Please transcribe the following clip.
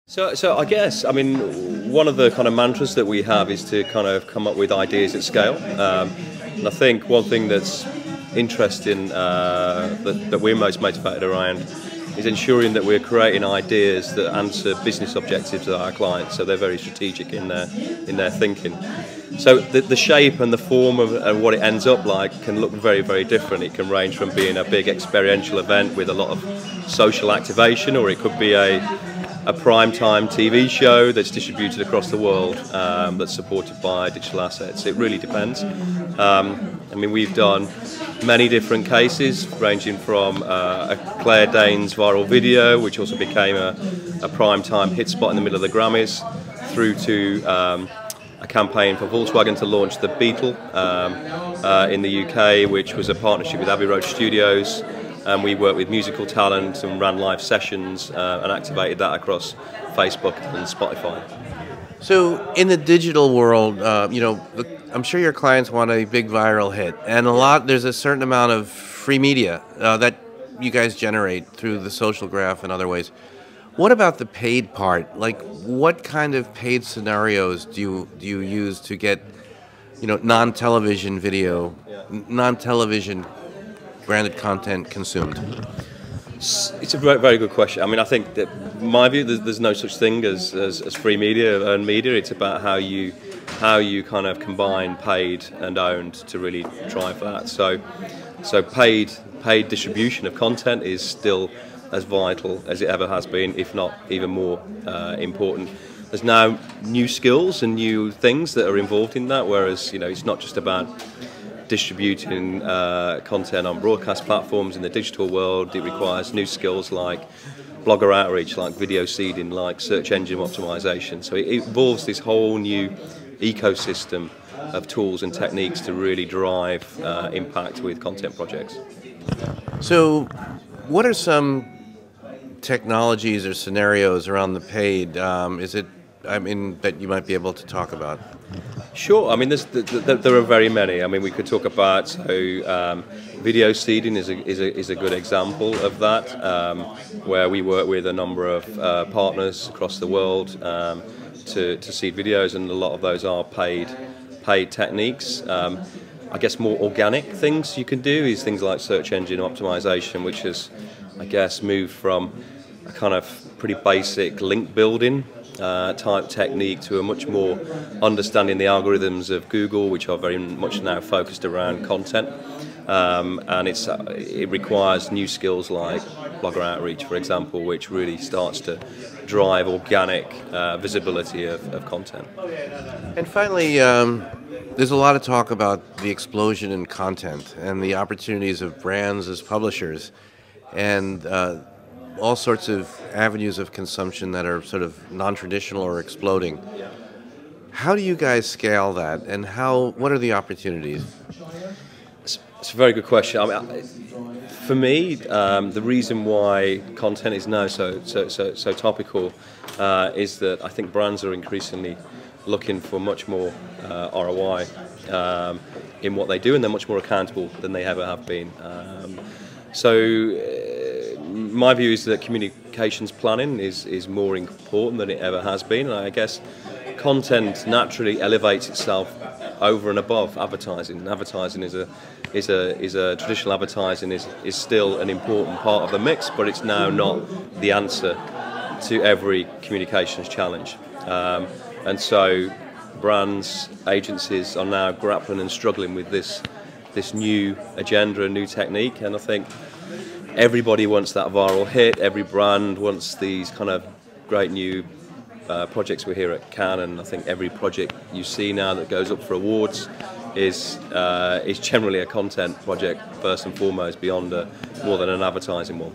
So I guess, I mean, one of the kind of mantras that we have is to kind of come up with ideas at scale. And I think one thing that's interesting that we're most motivated around is ensuring that we're creating ideas that answer business objectives of our clients, so they're very strategic in their thinking. So the shape and the form of what it ends up like can look very, very different. It can range from being a big experiential event with a lot of social activation, or it could be a prime-time TV show that's distributed across the world, that's supported by digital assets. It really depends. I mean, we've done many different cases, ranging from a Claire Danes viral video, which also became a prime-time hit spot in the middle of the Grammys, through to a campaign for Volkswagen to launch the Beetle in the UK, which was a partnership with Abbey Road Studios. And we worked with musical talent and ran live sessions and activated that across Facebook and Spotify. So in the digital world, I'm sure your clients want a big viral hit, and there's a certain amount of free media that you guys generate through the social graph and other ways. What about the paid part? Like, what kind of paid scenarios do you use to get, non-television video, non-television branded content consumed? It's a very, very good question. I mean, I think that, in my view, there's no such thing as free media, earned media. It's about how you kind of combine paid and owned to really drive that. So paid distribution of content is still as vital as it ever has been, if not even more important. There's now new skills and new things that are involved in that, whereas it's not just about distributing content on broadcast platforms in the digital world. It requires new skills like blogger outreach, like video seeding, like search engine optimization. So it involves this whole new ecosystem of tools and techniques to really drive impact with content projects. So what are some technologies or scenarios around the paid that you might be able to talk about? Sure. I mean, there are very many. I mean, we could talk about video seeding is a good example of that, where we work with a number of partners across the world to seed videos, and a lot of those are paid techniques. I guess more organic things you can do is things like search engine optimization, which has, I guess, moved from a kind of pretty basic link building type technique to a much more understanding the algorithms of Google, which are very much now focused around content, and it requires new skills like blogger outreach, for example, which really starts to drive organic visibility of content. And finally, there's a lot of talk about the explosion in content and the opportunities of brands as publishers, and all sorts of avenues of consumption that are sort of non-traditional or exploding. How do you guys scale that, and what are the opportunities? It's a very good question. I mean, for me, the reason why content is now so topical is that I think brands are increasingly looking for much more ROI in what they do, and they're much more accountable than they ever have been. My view is that communications planning is more important than it ever has been, and I guess content naturally elevates itself over and above advertising. Advertising is a traditional advertising is still an important part of the mix, but it's now not the answer to every communications challenge. And so brands, agencies are now grappling and struggling with this new agenda and new technique, and I think everybody wants that viral hit. Every brand wants these kind of great new projects. We're here at Cannes, and I think every project you see now that goes up for awards is generally a content project first and foremost, beyond more than an advertising one.